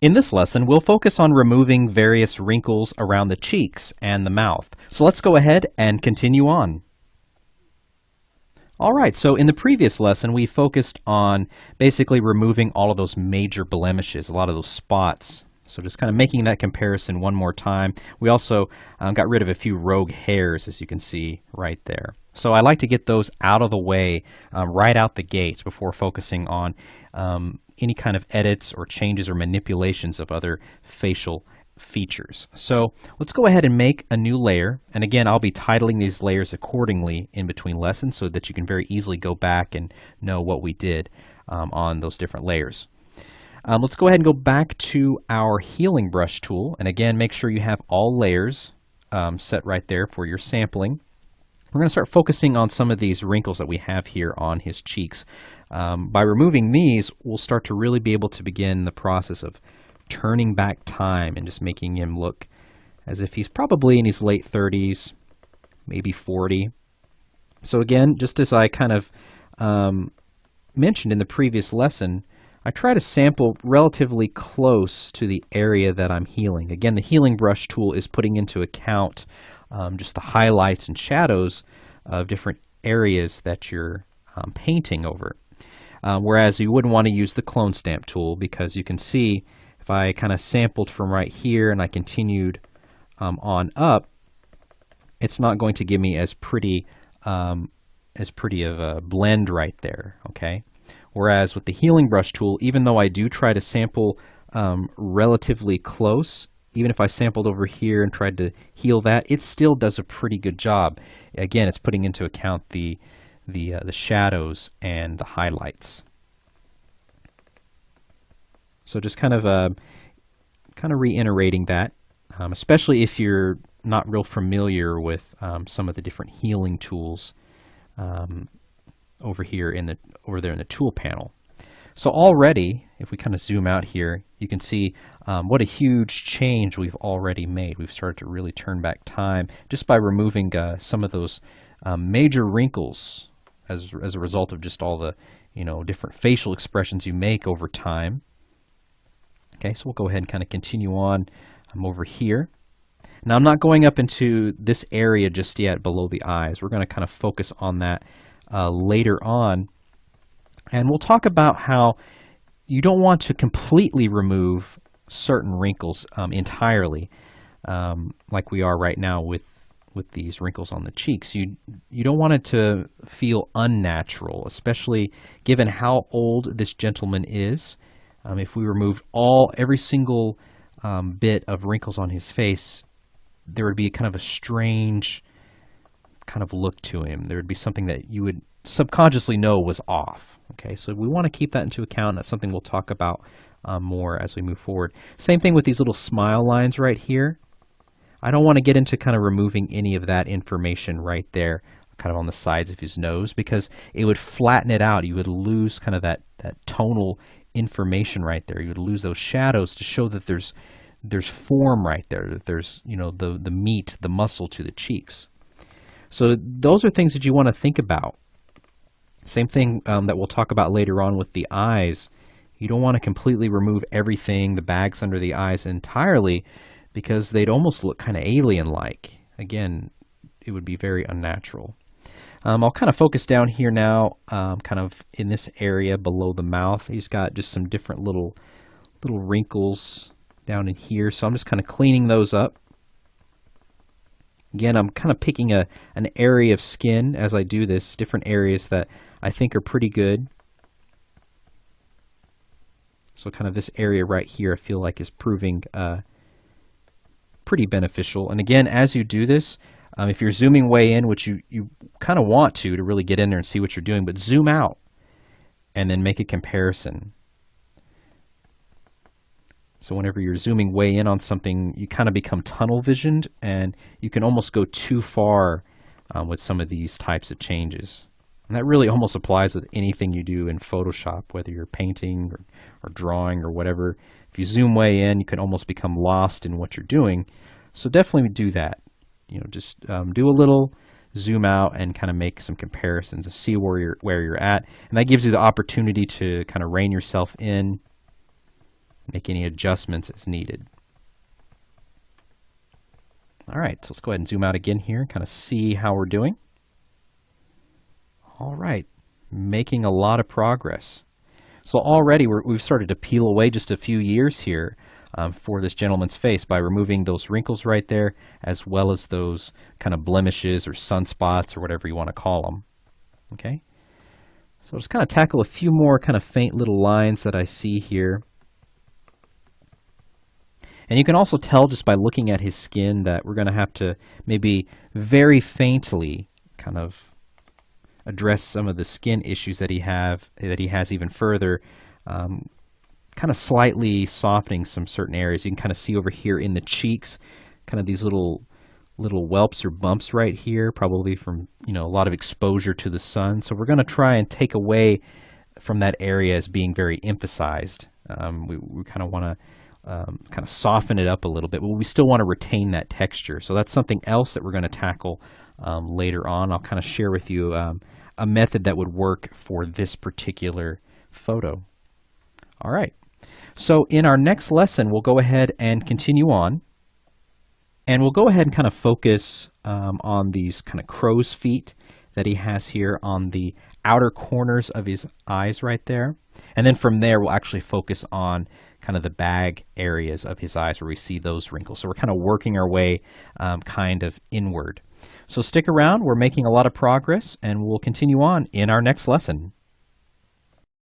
In this lesson, we'll focus on removing various wrinkles around the cheeks and the mouth. So let's go ahead and continue on. Alright, so in the previous lesson, we focused on basically removing all of those major blemishes, a lot of those spots. So just kind of making that comparison one more time. We also got rid of a few rogue hairs, as you can see right there. So I like to get those out of the way right out the gate before focusing on any kind of edits or changes or manipulations of other facial features. So let's go ahead and make a new layer. And again, I'll be titling these layers accordingly in between lessons so that you can very easily go back and know what we did on those different layers. Let's go ahead and go back to our healing brush tool. And again, make sure you have all layers set right there for your sampling. We're going to start focusing on some of these wrinkles that we have here on his cheeks. By removing these, we'll start to really be able to begin the process of turning back time and just making him look as if he's probably in his late 30s, maybe 40. So again, just as I kind of mentioned in the previous lesson, I try to sample relatively close to the area that I'm healing. Again, the healing brush tool is putting into account just the highlights and shadows of different areas that you're painting over. Whereas you wouldn't want to use the clone stamp tool, because you can see if I kind of sampled from right here and I continued on up, it's not going to give me as pretty of a blend right there, okay? Whereas with the healing brush tool, even though I do try to sample relatively close, even if I sampled over here and tried to heal that, it still does a pretty good job. Again, it's putting into account the shadows and the highlights. So just kind of reiterating that, especially if you're not real familiar with some of the different healing tools over there in the tool panel. So already, if we kind of zoom out here, you can see what a huge change we've already made. We've started to really turn back time just by removing some of those major wrinkles as a result of just all the different facial expressions you make over time. Okay, so we'll go ahead and kind of continue on over here. Now I'm not going up into this area just yet below the eyes. We're going to kind of focus on that later on. And we'll talk about how you don't want to completely remove certain wrinkles entirely, like we are right now with these wrinkles on the cheeks. You don't want it to feel unnatural, especially given how old this gentleman is. If we removed every single bit of wrinkles on his face, there would be kind of a strange kind of look to him. There would be something that you would subconsciously know was off. Okay, so we want to keep that into account. That's something we'll talk about more as we move forward. Same thing with these little smile lines right here. I don't want to get into kind of removing any of that information right there, kind of on the sides of his nose, because it would flatten it out. You would lose kind of that tonal information right there. You would lose those shadows to show that there's form right there, that there's the meat, the muscle to the cheeks. So those are things that you want to think about. Same thing that we'll talk about later on with the eyes. You don't want to completely remove everything, the bags under the eyes entirely, because they'd almost look kind of alien-like. Again, it would be very unnatural. I'll kind of focus down here now, kind of in this area below the mouth. He's got just some different little wrinkles down in here, so I'm just kind of cleaning those up. Again, I'm kind of picking an area of skin as I do this, different areas that I think are pretty good. So kind of this area right here I feel like is proving pretty beneficial. And again, as you do this, if you're zooming way in, which you kind of want to really get in there and see what you're doing, but zoom out and then make a comparison. So whenever you're zooming way in on something, you kind of become tunnel visioned, and you can almost go too far with some of these types of changes. And that really almost applies with anything you do in Photoshop, whether you're painting or drawing or whatever. If you zoom way in, you can almost become lost in what you're doing. So definitely do that. Just do a little zoom out and kind of make some comparisons and see where you're at. And that gives you the opportunity to kind of rein yourself in make any adjustments as needed. All right, so let's go ahead and zoom out again here and kind of see how we're doing. All right, making a lot of progress. So already we've started to peel away just a few years here for this gentleman's face by removing those wrinkles right there, as well as those kind of blemishes or sunspots or whatever you want to call them. Okay, so just kind of tackle a few more kind of faint little lines that I see here. And you can also tell just by looking at his skin that we're going to have to maybe very faintly kind of address some of the skin issues that he has even further, kind of slightly softening some certain areas. You can kind of see over here in the cheeks, kind of these little whelps or bumps right here, probably from a lot of exposure to the sun. So we're going to try and take away from that area as being very emphasized. We kind of want to kind of soften it up a little bit, but we still want to retain that texture. So that's something else that we're going to tackle later on. I'll kind of share with you a method that would work for this particular photo. All right. So in our next lesson, we'll go ahead and continue on. And we'll go ahead and kind of focus on these kind of crow's feet that he has here on the outer corners of his eyes right there. And then from there, we'll actually focus on kind of the bag areas of his eyes where we see those wrinkles. So we're kind of working our way kind of inward. So stick around. We're making a lot of progress, and we'll continue on in our next lesson.